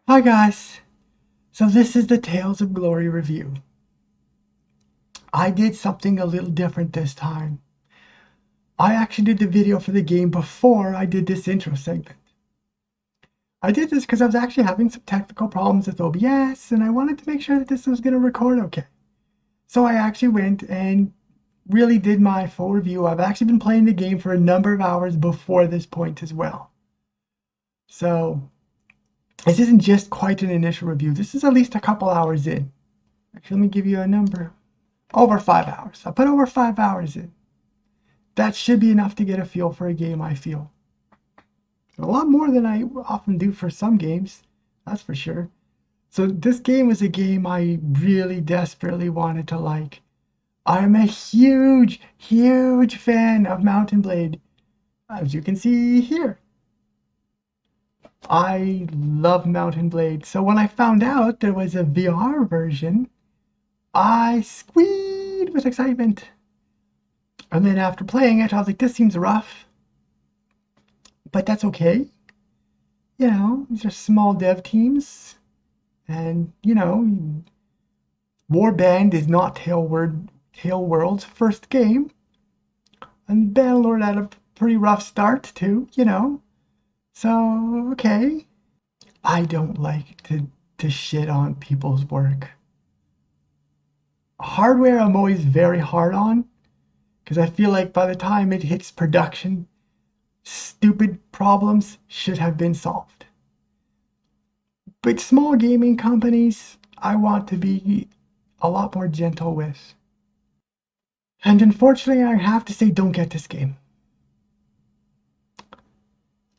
Hi guys, so this is the Tales of Glory review. I did something a little different this time. I actually did the video for the game before I did this intro segment. I did this because I was actually having some technical problems with OBS and I wanted to make sure that this was going to record okay. So I actually went and really did my full review. I've actually been playing the game for a number of hours before this point as well. So this isn't just quite an initial review. This is at least a couple hours in. Actually, let me give you a number. Over 5 hours. I put over 5 hours in. That should be enough to get a feel for a game, I feel. A lot more than I often do for some games, that's for sure. So this game was a game I really desperately wanted to like. I'm a huge, huge fan of Mount & Blade, as you can see here. I love Mount & Blade, so when I found out there was a VR version, I squealed with excitement. And then after playing it, I was like, this seems rough. But that's okay. You know, these are small dev teams. And, you know, Warband is not Tailworld's first game. And Bannerlord had a pretty rough start, too, you know. So, okay. I don't like to shit on people's work. Hardware I'm always very hard on. Because I feel like by the time it hits production, stupid problems should have been solved. But small gaming companies, I want to be a lot more gentle with. And unfortunately, I have to say, don't get this game.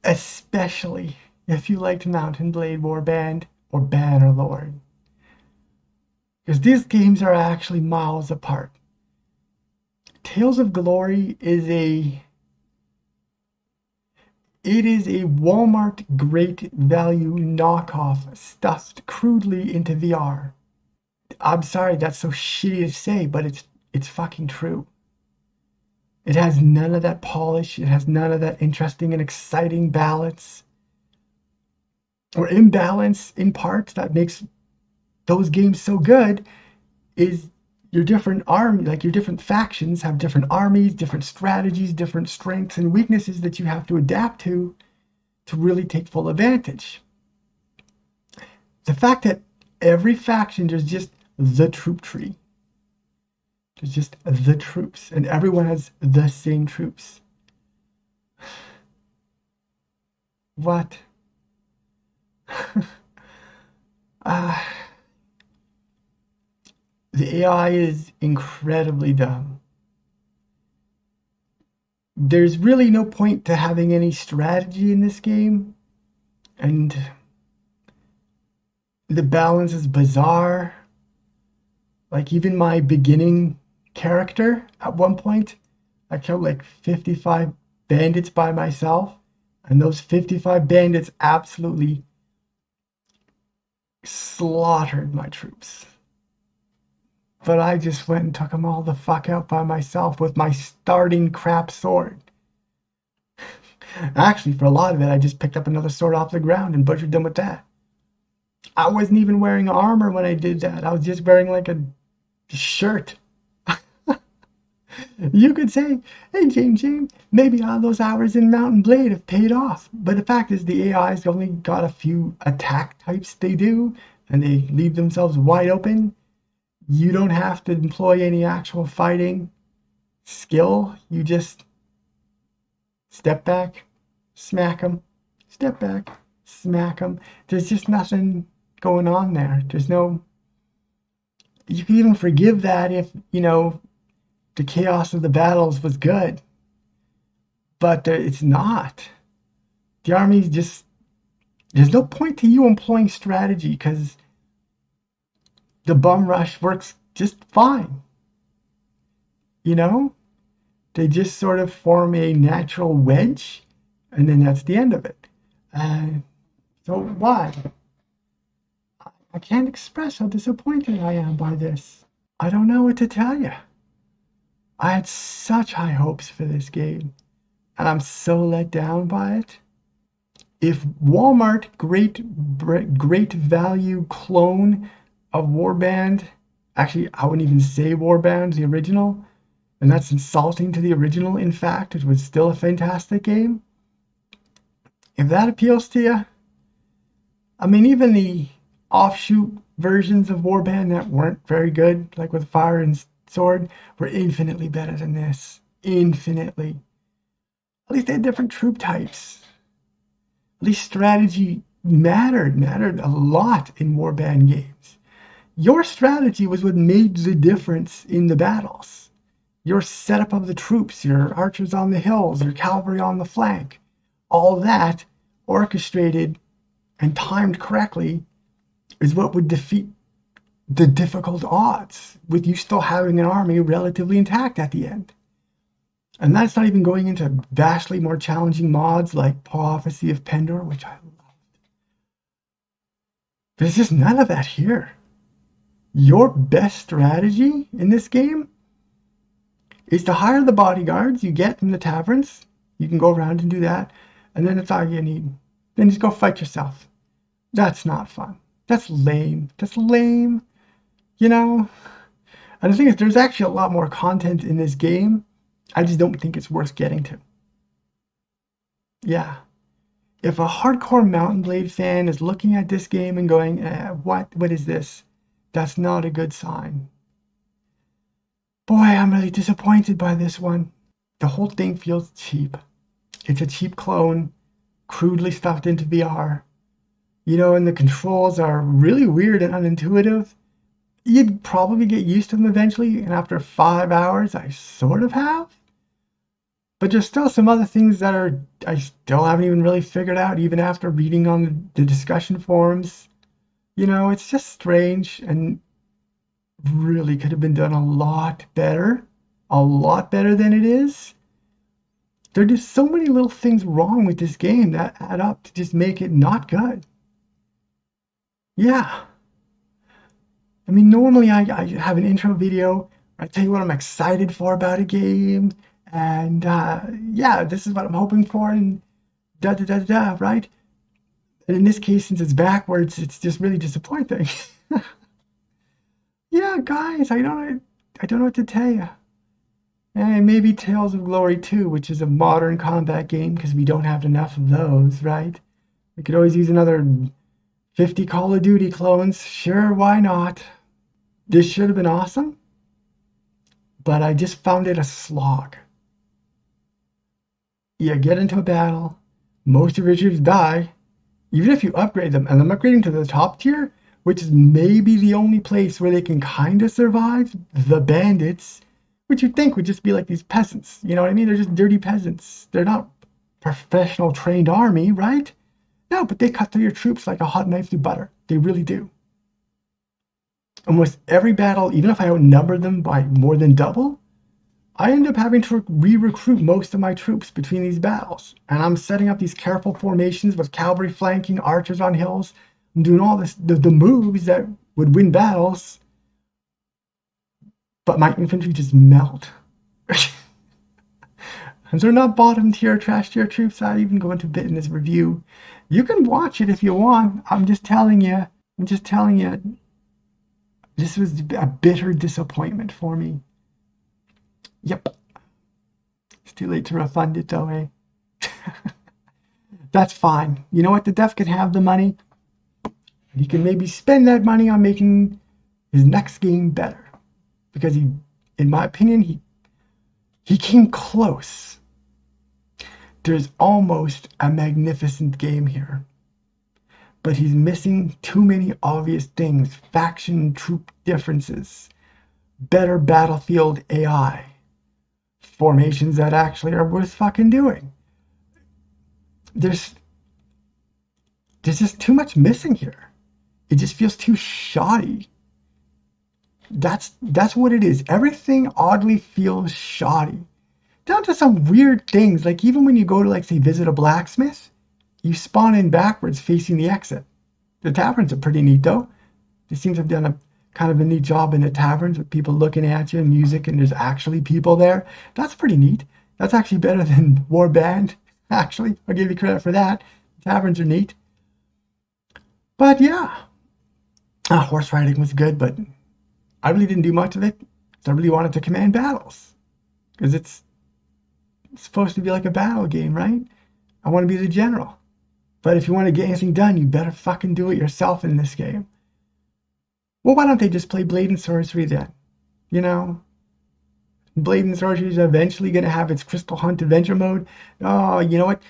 Especially if you liked Mount & Blade Warband or Bannerlord. Because these games are actually miles apart. Tales of Glory is a Walmart great value knockoff stuffed crudely into VR. I'm sorry that's so shitty to say, but it's fucking true. It has none of that polish. It has none of that interesting and exciting balance or imbalance in parts that makes those games so good. Is your different army, like your different factions have different armies, different strategies, different strengths and weaknesses that you have to adapt to really take full advantage. The fact that every faction, there's just the troop tree. There's just the troops, and everyone has the same troops. What? uh, the AI is incredibly dumb. There's really no point to having any strategy in this game, and the balance is bizarre. Like, even my beginning character, at one point, I killed like 55 bandits by myself, and those 55 bandits absolutely slaughtered my troops. But I just went and took them all the fuck out by myself with my starting crap sword. Actually, for a lot of it, I just picked up another sword off the ground and butchered them with that. I wasn't even wearing armor when I did that. I was just wearing like a shirt. You could say, hey, James, maybe all those hours in Mount & Blade have paid off. But the fact is the AI's only got a few attack types they do, and they leave themselves wide open. You don't have to employ any actual fighting skill. You just step back, smack them, step back, smack them. There's just nothing going on there. There's no... You can even forgive that if, you know, the chaos of the battles was good. But it's not. The army just... There's no point to you employing strategy because the bum rush works just fine. You know? They just sort of form a natural wedge, and then that's the end of it. So why? I can't express how disappointed I am by this. I don't know what to tell you. I had such high hopes for this game, and I'm so let down by it. If Walmart great value clone of Warband, actually I wouldn't even say Warband, the original, and that's insulting to the original, in fact, it was still a fantastic game. If that appeals to you, I mean, even the offshoot versions of Warband that weren't very good, like with Fire and Sword, were infinitely better than this. Infinitely. At least they had different troop types. At least strategy mattered a lot in Warband games. Your strategy was what made the difference in the battles. Your setup of the troops, your archers on the hills, your cavalry on the flank, all that orchestrated and timed correctly is what would defeat the difficult odds, with you still having an army relatively intact at the end. And that's not even going into vastly more challenging mods like Prophecy of Pendor, which I love. There's just none of that here. Your best strategy in this game is to hire the bodyguards you get from the taverns. You can go around and do that, and then that's all you need. Then just go fight yourself. That's not fun. That's lame. That's lame. You know? And the thing is, there's actually a lot more content in this game. I just don't think it's worth getting to. Yeah. If a hardcore Mountain Blade fan is looking at this game and going, what is this? That's not a good sign. Boy, I'm really disappointed by this one. The whole thing feels cheap. It's a cheap clone, crudely stuffed into VR. You know, and the controls are really weird and unintuitive. You'd probably get used to them eventually, and after 5 hours, I sort of have. But there's still some other things that I still haven't even really figured out, even after reading on the discussion forums. You know, it's just strange and really could have been done a lot better than it is. There are just so many little things wrong with this game that add up to just make it not good. Yeah. I mean, normally I have an intro video. I tell you what I'm excited for about a game. And yeah, this is what I'm hoping for. And da da da da, right? And in this case, since it's backwards, it's just really disappointing. Yeah, guys, I don't know what to tell you. And maybe Tales of Glory 2, which is a modern combat game, because we don't have enough of those, right? We could always use another 50 Call of Duty clones. Sure, why not? This should have been awesome, but I just found it a slog. You get into a battle, most of your troops die, even if you upgrade them, and I'm upgrading to the top tier, which is maybe the only place where they can kind of survive, the bandits, which you'd think would just be like these peasants. You know what I mean? They're just dirty peasants. They're not professional trained army, right? No, but they cut through your troops like a hot knife through butter. They really do. Almost every battle, even if I outnumber them by more than double, I end up having to re-recruit most of my troops between these battles. And I'm setting up these careful formations with cavalry flanking, archers on hills. I'm doing all this, the moves that would win battles. But my infantry just melt. And they're not bottom tier, trash tier troops. I even go into a bit in this review. You can watch it if you want. I'm just telling you. This was a bitter disappointment for me. Yep. It's too late to refund it though, eh? That's fine. You know what? The dev can have the money. He can maybe spend that money on making his next game better. Because he, in my opinion, he came close. There's almost a magnificent game here. But he's missing too many obvious things. Faction troop differences. Better battlefield AI. Formations that actually are worth fucking doing. There's just too much missing here. It just feels too shoddy. That's what it is. Everything oddly feels shoddy. Down to some weird things, like even when you go to, like, say, visit a blacksmith, you spawn in backwards facing the exit. The taverns are pretty neat though. They seem to have done a kind of a neat job in the taverns with people looking at you and music, and there's actually people there. That's pretty neat. That's actually better than Warband. Actually, I'll give you credit for that. Taverns are neat. But yeah, horse riding was good, but I really didn't do much of it. So I really wanted to command battles. Because it's supposed to be like a battle game, right? I want to be the general. But if you want to get anything done, you better fucking do it yourself in this game. Well, why don't they just play Blade and Sorcery then? You know? Blade and Sorcery is eventually going to have its Crystal Hunt Adventure mode. Oh, you know what?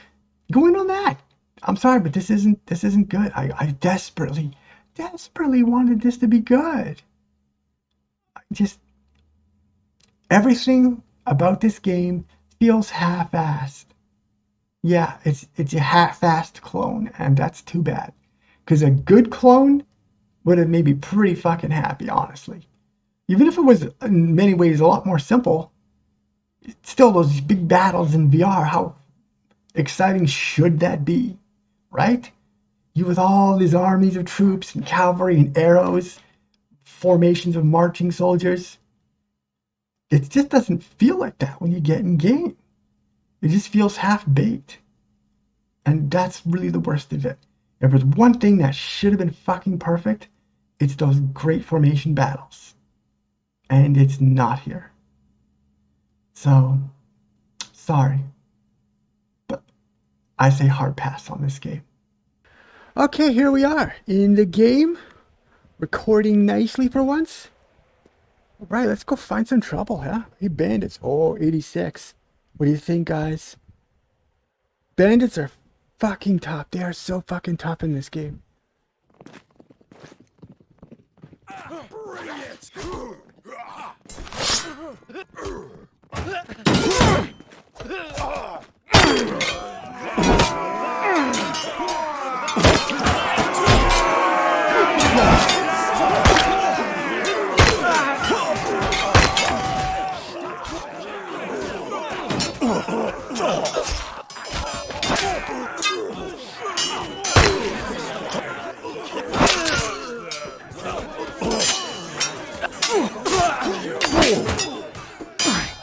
Go in on that. I'm sorry, but this isn't good. I desperately wanted this to be good. Just everything about this game feels half-assed. Yeah, it's a half-assed clone, and that's too bad. Because a good clone would have made me pretty fucking happy, honestly. Even if it was in many ways a lot more simple, still those big battles in VR, how exciting should that be, right? You with all these armies of troops and cavalry and arrows, formations of marching soldiers. It just doesn't feel like that when you get in game. It just feels half-baked. And that's really the worst of it. If there's one thing that should have been fucking perfect, it's those great formation battles. And it's not here. So, sorry. But I say hard pass on this game. Okay, here we are in the game. Recording nicely for once. Alright, let's go find some trouble, huh? Hey, bandits. Oh, 86. What do you think, guys? Bandits are fucking tough. They are so fucking tough in this game. Bring it!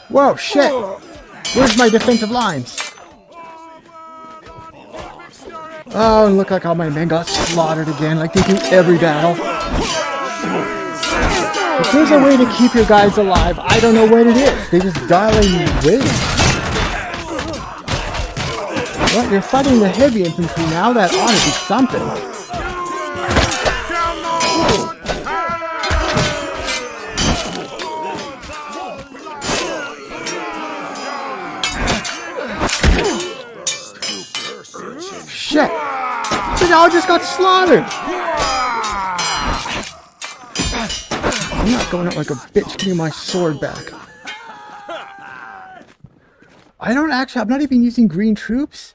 Whoa, shit! Where's my defensive lines? Oh, look like all my men got slaughtered again, like they do every battle. If there's a way to keep your guys alive, I don't know what it is. They just die and wait. Well, you're fighting the heavy infantry now. That ought to be something. Shit! They all just got slaughtered! I'm not going out like a bitch. Give me my sword back. I'm not even using green troops,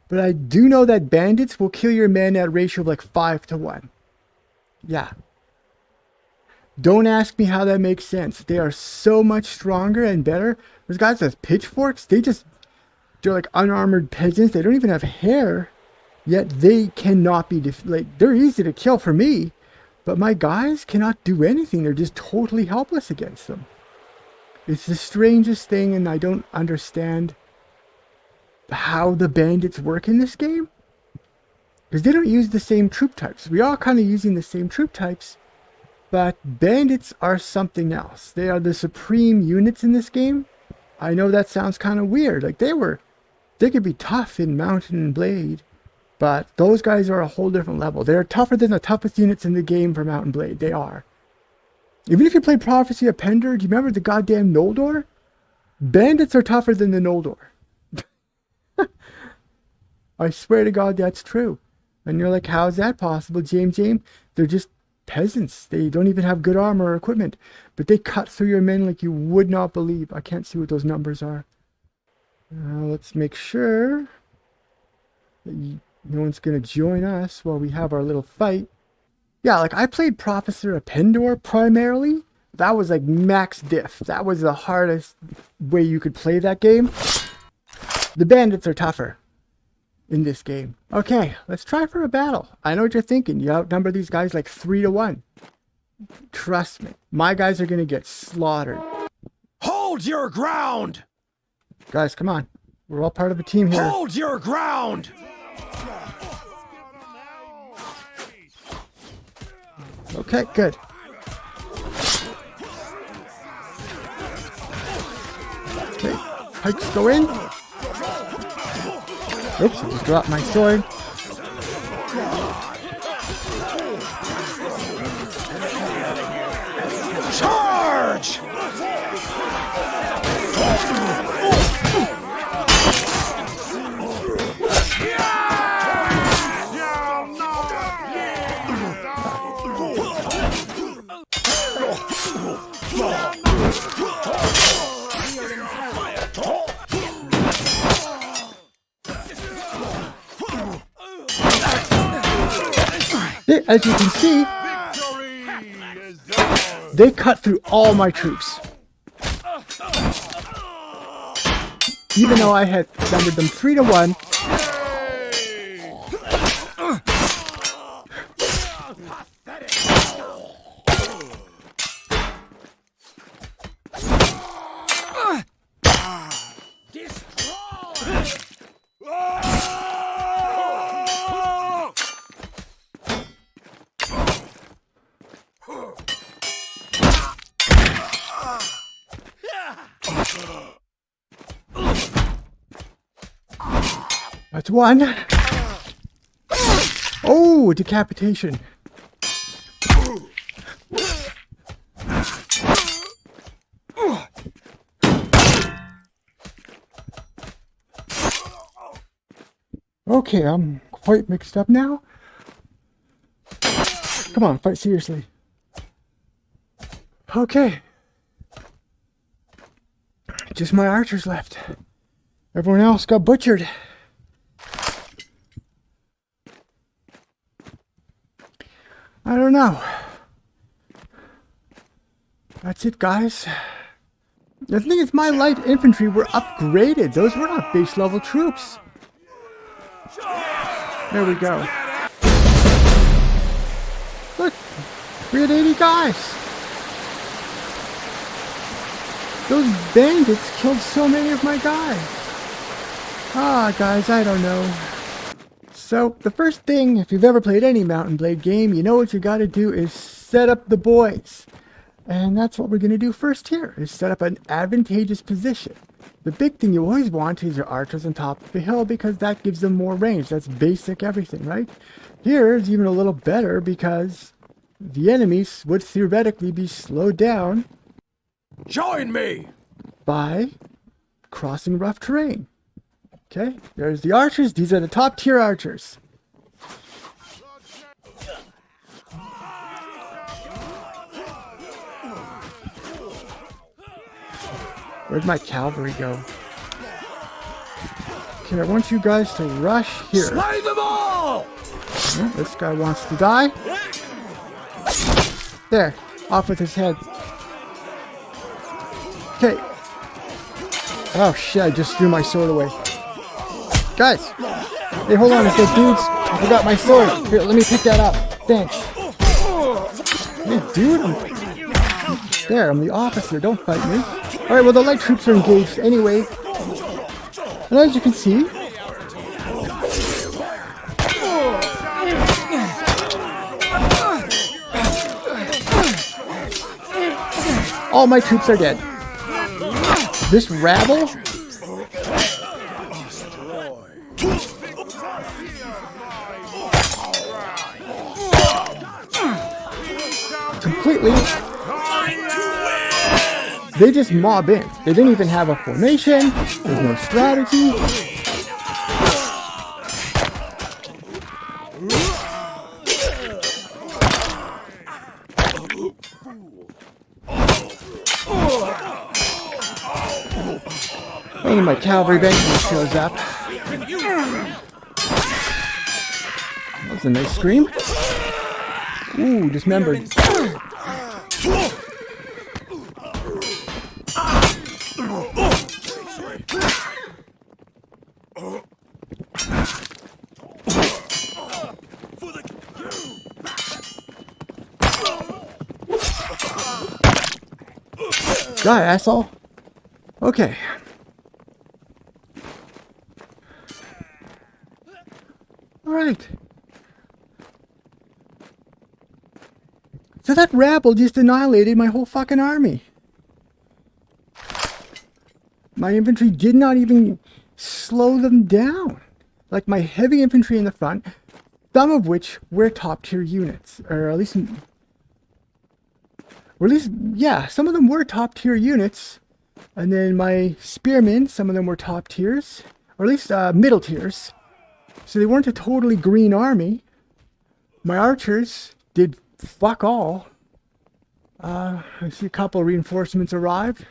but I do know that bandits will kill your men at a ratio of like 5 to 1. Yeah. Don't ask me how that makes sense. They are so much stronger and better. Those guys with pitchforks, they're like unarmored peasants. They don't even have hair. Yet they cannot be, they're easy to kill for me, but my guys cannot do anything. They're just totally helpless against them. It's the strangest thing, and I don't understand how the bandits work in this game. Because they don't use the same troop types. We are kind of using the same troop types, but bandits are something else. They are the supreme units in this game. I know that sounds kind of weird. Like they could be tough in Mount and Blade, but those guys are a whole different level. They're tougher than the toughest units in the game for Mount and Blade. They are. Even if you play Prophecy of Pendor, do you remember the goddamn Noldor? Bandits are tougher than the Noldor. I swear to God, that's true. And you're like, how is that possible, James? They're just peasants. They don't even have good armor or equipment. But they cut through your men like you would not believe. I can't see what those numbers are. Let's make sure that no one's going to join us while we have our little fight. Yeah, like I played Professor of Pendor primarily. That was like max diff. That was the hardest way you could play that game. The bandits are tougher in this game. Okay, let's try for a battle. I know what you're thinking. You outnumber these guys like 3 to 1. Trust me, my guys are going to get slaughtered. Hold your ground! Guys, come on. We're all part of a team here. Hold your ground! Okay, good. Okay, pikes go in. Oops, I just dropped my sword. Charge! As you can see, they cut through all my troops. Even though I had numbered them 3-1. That's one. Oh, decapitation. Okay, I'm quite mixed up now. Come on, fight seriously. Okay. Just my archers left. Everyone else got butchered. I don't know. That's it, guys. The thing is, my light infantry were upgraded. Those were not base level troops. There we go. Look, we had 80 guys. Those bandits killed so many of my guys. Ah, guys, I don't know. So, the first thing, if you've ever played any Mount & Blade game, you know what you gotta do is set up the boys. And that's what we're gonna do first here, is set up an advantageous position. The big thing you always want is your archers on top of the hill, because that gives them more range. That's basic everything, right? Here is even a little better, because the enemies would theoretically be slowed down. Join me! By crossing rough terrain. Okay, there's the archers. These are the top tier archers. Where'd my cavalry go? Okay, I want you guys to rush here. Slay them all! Oh, this guy wants to die. There, off with his head. Okay. Oh shit, I just threw my sword away. Guys! Hey, hold on a sec, dudes. I forgot my sword. Here, let me pick that up. Thanks. Hey, dude. There, I'm the officer. Don't fight me. Alright, well, the light troops are engaged anyway. And as you can see, all my troops are dead. This rabble completely, they just mob in. They didn't even have a formation. There's no strategy. Only my cavalry eventually shows up. That was a nice scream. Ooh, dismembered. Die, asshole. Okay. All right. So that rabble just annihilated my whole fucking army. My infantry did not even slow them down. Like my heavy infantry in the front, some of which were top tier units, or at least, yeah, some of them were top tier units. And then my spearmen, some of them were top tiers, or at least middle tiers. So they weren't a totally green army. My archers did fuck all. I see a couple of reinforcements arrived,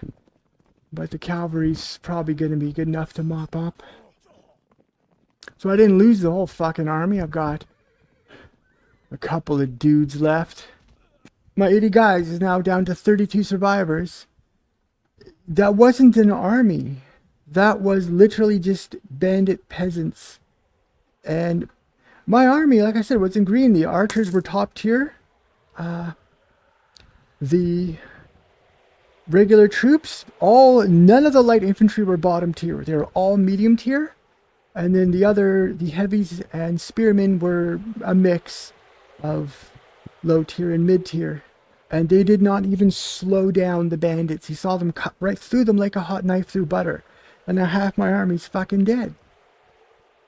but the cavalry's probably going to be good enough to mop up. So I didn't lose the whole fucking army. I've got a couple of dudes left. My 80 guys is now down to 32 survivors. That wasn't an army. That was literally just bandit peasants. And my army, like I said, was in green. The archers were top tier. The regular troops, none of the light infantry were bottom tier. They were all medium tier. And then the heavies and spearmen were a mix of low tier and mid tier. And they did not even slow down the bandits. He saw them cut right through them like a hot knife through butter. And now half my army's fucking dead.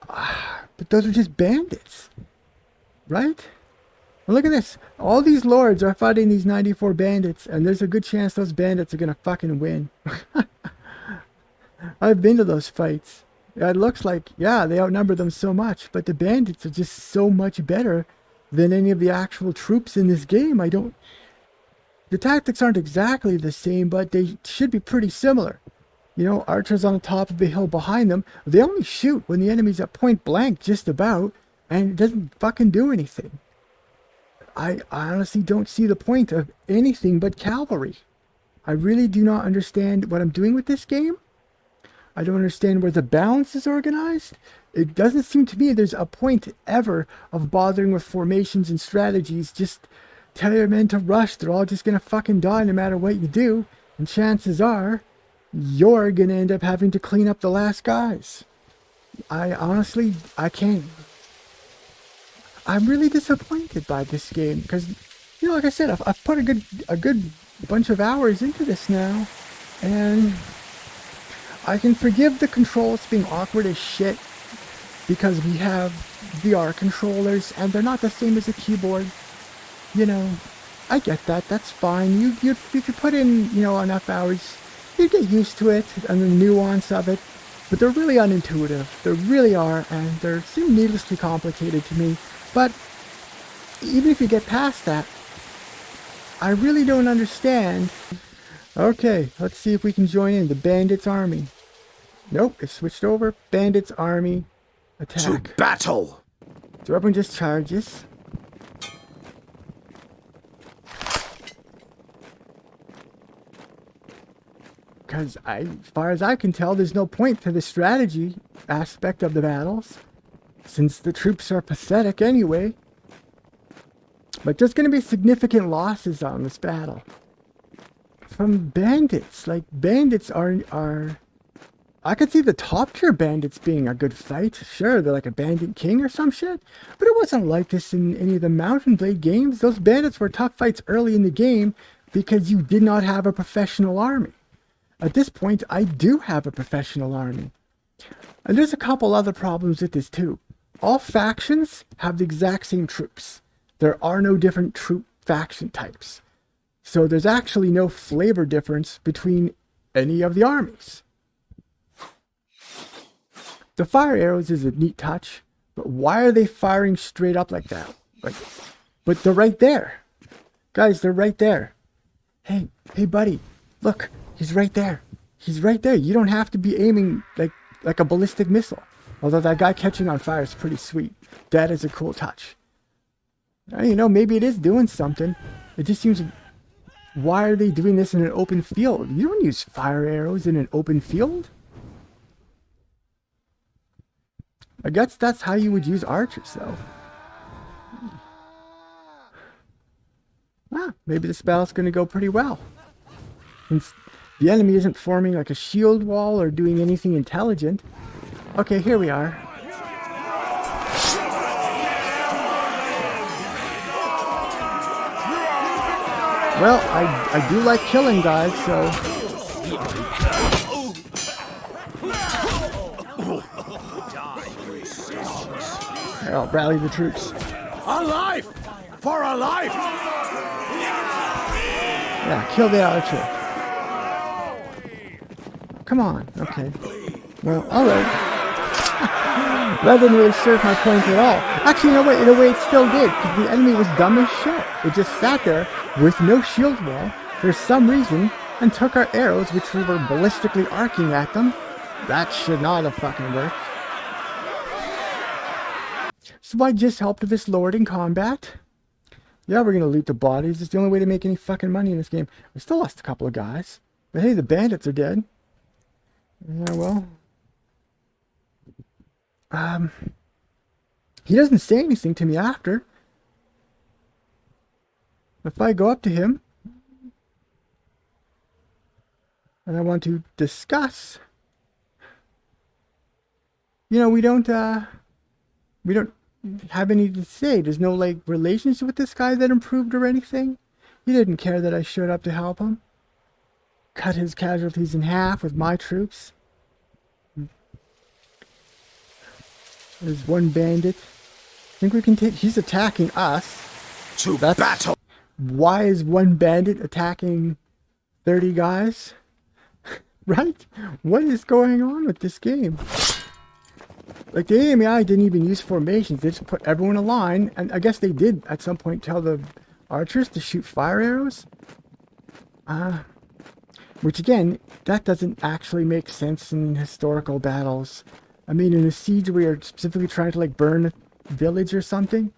But those are just bandits. Right? And look at this. All these lords are fighting these 94 bandits. And there's a good chance those bandits are going to fucking win. I've been to those fights. It looks like, yeah, they outnumber them so much. But the bandits are just so much better than any of the actual troops in this game. The tactics aren't exactly the same, but they should be pretty similar. You know, archers on the top of a hill behind them, they only shoot when the enemy's at point blank just about, and it doesn't fucking do anything. I honestly don't see the point of anything but cavalry. I really do not understand what I'm doing with this game. I don't understand where the balance is organized. It doesn't seem to me there's a point ever of bothering with formations and strategies. Just tell your men to rush. They're all just going to fucking die no matter what you do. And chances are, you're going to end up having to clean up the last guys. I can't. I'm really disappointed by this game. Because, you know, like I said, I've put a good bunch of hours into this now. And I can forgive the controls being awkward as shit. Because we have VR controllers. And they're not the same as a keyboard. You know, I get that. That's fine. If you put in, you know, enough hours, you get used to it and the nuance of it. But they're really unintuitive. They really are, and they seem needlessly complicated to me. But even if you get past that, I really don't understand. Okay, let's see if we can join in the bandits' army. Nope, it switched over. Bandits' army attack. To battle! So everyone just charges. Because as far as I can tell, there's no point to the strategy aspect of the battles, since the troops are pathetic anyway. But there's going to be significant losses on this battle from bandits. Like, bandits are I could see the top tier bandits being a good fight. Sure, they're like a bandit king or some shit, but it wasn't like this in any of the Mountain Blade games. Those bandits were tough fights early in the game because you did not have a professional army. At this point, I do have a professional army. And there's a couple other problems with this too. All factions have the exact same troops. There are no different troop faction types. So there's actually no flavor difference between any of the armies. The fire arrows is a neat touch, but why are they firing straight up like that? But they're right there. Guys, they're right there. Hey buddy, look. He's right there. He's right there. You don't have to be aiming like a ballistic missile. Although that guy catching on fire is pretty sweet. That is a cool touch. You know, maybe it is doing something. It just seems... Why are they doing this in an open field? You don't use fire arrows in an open field. I guess that's how you would use archers, though. Maybe this battle's going to go pretty well. Since the enemy isn't forming like a shield wall or doing anything intelligent. Okay, here we are. Well, I do like killing guys, so... I'll rally the troops. A life! For a life! Yeah, kill the archer. Come on, okay. Well, alright. That didn't really serve my point at all. Actually, in a way it still did, because the enemy was dumb as shit. It just sat there with no shield wall for some reason and took our arrows, which we were ballistically arcing at them. That should not have fucking worked. So I just helped this lord in combat. Yeah, we're gonna loot the bodies. It's the only way to make any fucking money in this game. We still lost a couple of guys. But hey, the bandits are dead. Yeah, well. He doesn't say anything to me after. If I go up to him and I want to discuss, you know, we don't have anything to say. There's no like relationship with this guy that improved or anything. He didn't care that I showed up to help him. Cut his casualties in half with my troops. There's one bandit. I think we can take... He's attacking us. To battle! Why is one bandit attacking 30 guys? Right? What is going on with this game? Like, the AMI didn't even use formations. They just put everyone in a line. And I guess they did, at some point, tell the archers to shoot fire arrows. Which, again, that doesn't actually make sense in historical battles. I mean, in a siege where you're specifically trying to, like, burn a village or something,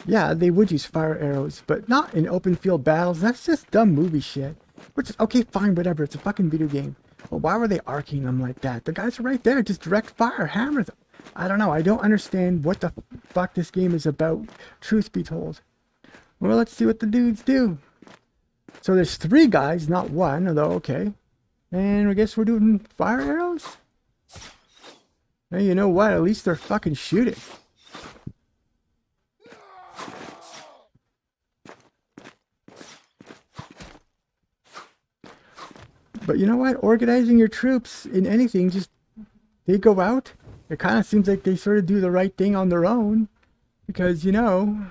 yeah, they would use fire arrows, but not in open field battles. That's just dumb movie shit. Which is, okay, fine, whatever, it's a fucking video game. But why were they arcing them like that? The guys are right there, just direct fire, hammer them. I don't know, I don't understand what the fuck this game is about, truth be told. Well, let's see what the dudes do. So there's 3 guys, not 1, although, okay. And I guess we're doing fire arrows? Hey, you know what? At least they're fucking shooting. But you know what? Organizing your troops in anything, just... They go out. It kind of seems like they sort of do the right thing on their own. Because, you know...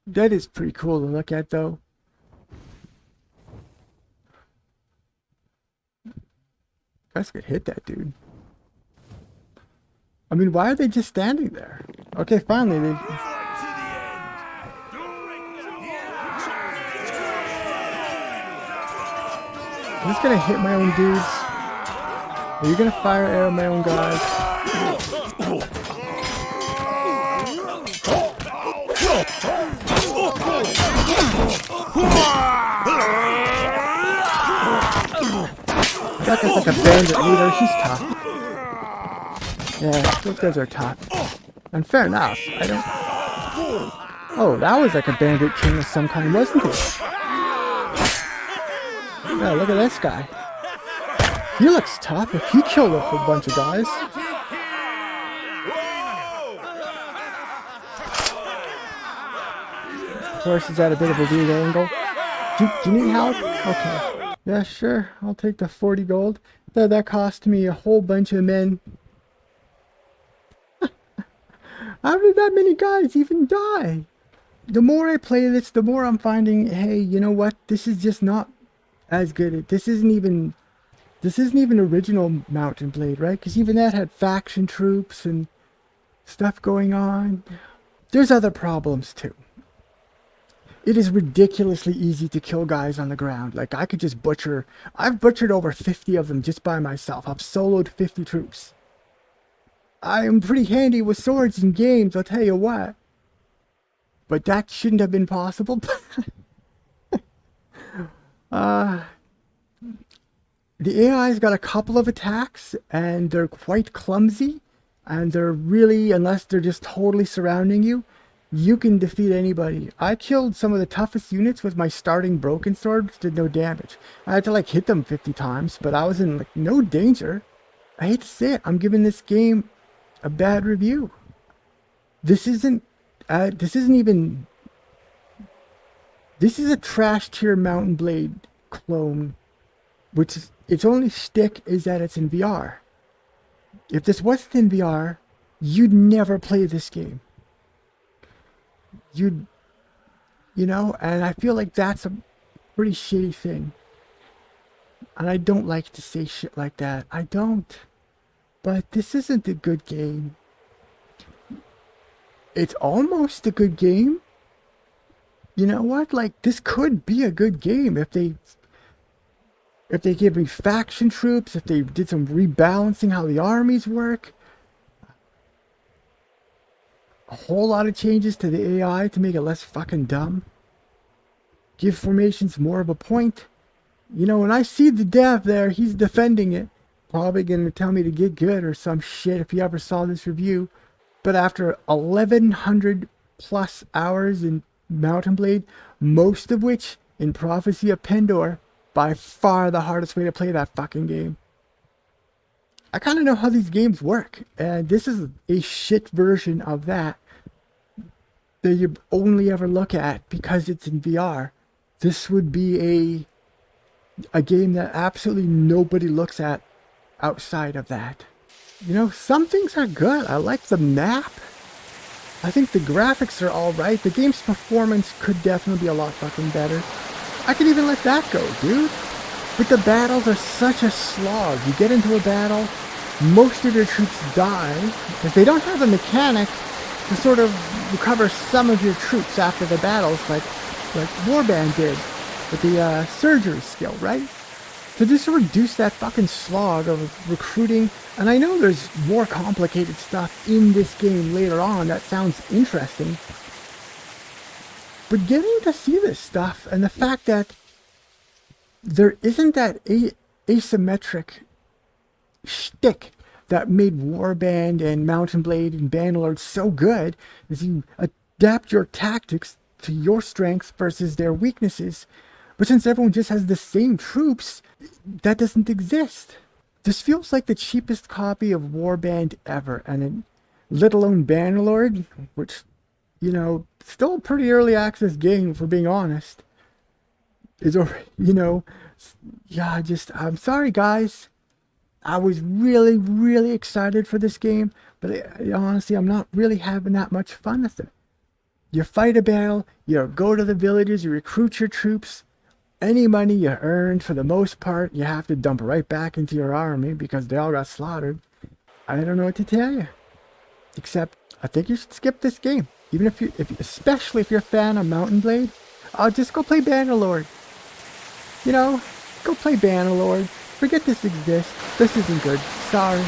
That is pretty cool to look at, though. Guys could hit that dude. I mean, why are they just standing there? Okay, finally they... I'm just gonna hit my own dudes. Are you gonna fire arrow my own guys? That guy's like a bandit leader, he's tough. Yeah, those guys are tough. And fair enough, I don't... Oh, that was like a bandit king of some kind, wasn't it? Yeah, look at this guy. He looks tough if he killed a whole bunch of guys. Of course, he's at a bit of a weird angle. Do you need help? Okay. Yeah, sure. I'll take the 40 gold. That cost me a whole bunch of men. How did that many guys even die? The more I play this, the more I'm finding, hey, you know what? This is just not as good. This isn't even original Mount and Blade, right? Because even that had faction troops and stuff going on. There's other problems too. It is ridiculously easy to kill guys on the ground. Like, I could just butcher... I've butchered over 50 of them just by myself. I've soloed 50 troops. I am pretty handy with swords in games, I'll tell you what. But that shouldn't have been possible. The AI's got a couple of attacks, and they're quite clumsy. And they're really, unless they're just totally surrounding you, you can defeat anybody. I killed some of the toughest units with my starting broken sword, which did no damage. I had to like hit them 50 times, but I was in like no danger. I hate to say it, I'm giving this game a bad review. This isn't even This is a trash tier Mountain Blade clone, which is, its only shtick is that it's in VR. If this wasn't in VR, you'd never play this game. You know, and I feel like that's a pretty shitty thing. And I don't like to say shit like that. I don't. But this isn't a good game. It's almost a good game. You know what? Like, this could be a good game if they give me faction troops, if they did some rebalancing how the armies work. A whole lot of changes to the AI to make it less fucking dumb. Give formations more of a point. You know, when I see the dev there, he's defending it. Probably going to tell me to get good or some shit if he ever saw this review. But after 1,100 plus hours in Mountain Blade, most of which in Prophecy of Pendor, by far the hardest way to play that fucking game. I kind of know how these games work, and this is a shit version of that you only ever look at because it's in VR. This would be a game that absolutely nobody looks at outside of that. You know, some things are good. I like the map. I think the graphics are alright. The game's performance could definitely be a lot fucking better. I could even let that go, dude. But the battles are such a slog. You get into a battle, most of your troops die. If they don't have a mechanic to sort of recover some of your troops after the battles, like Warband did with the surgery skill, right? So just to reduce that fucking slog of recruiting, and I know there's more complicated stuff in this game later on that sounds interesting, but getting to see this stuff and the fact that there isn't that asymmetric shtick that made Warband and Mountain Blade and Bannerlord so good is you adapt your tactics to your strengths versus their weaknesses. But since everyone just has the same troops, that doesn't exist. This feels like the cheapest copy of Warband ever, and let alone Bannerlord, which, you know, still a pretty early access game, if we're being honest. Is, you know, yeah, I'm sorry guys. I was really, really excited for this game, but honestly, I'm not really having that much fun with it. You fight a battle, you go to the villages, you recruit your troops. Any money you earned, for the most part, you have to dump right back into your army because they all got slaughtered. I don't know what to tell you. Except, I think you should skip this game. Even especially if you're a fan of Mountain Blade, just go play Bannerlord. You know, go play Bannerlord. Forget this exists. This isn't good. Sorry.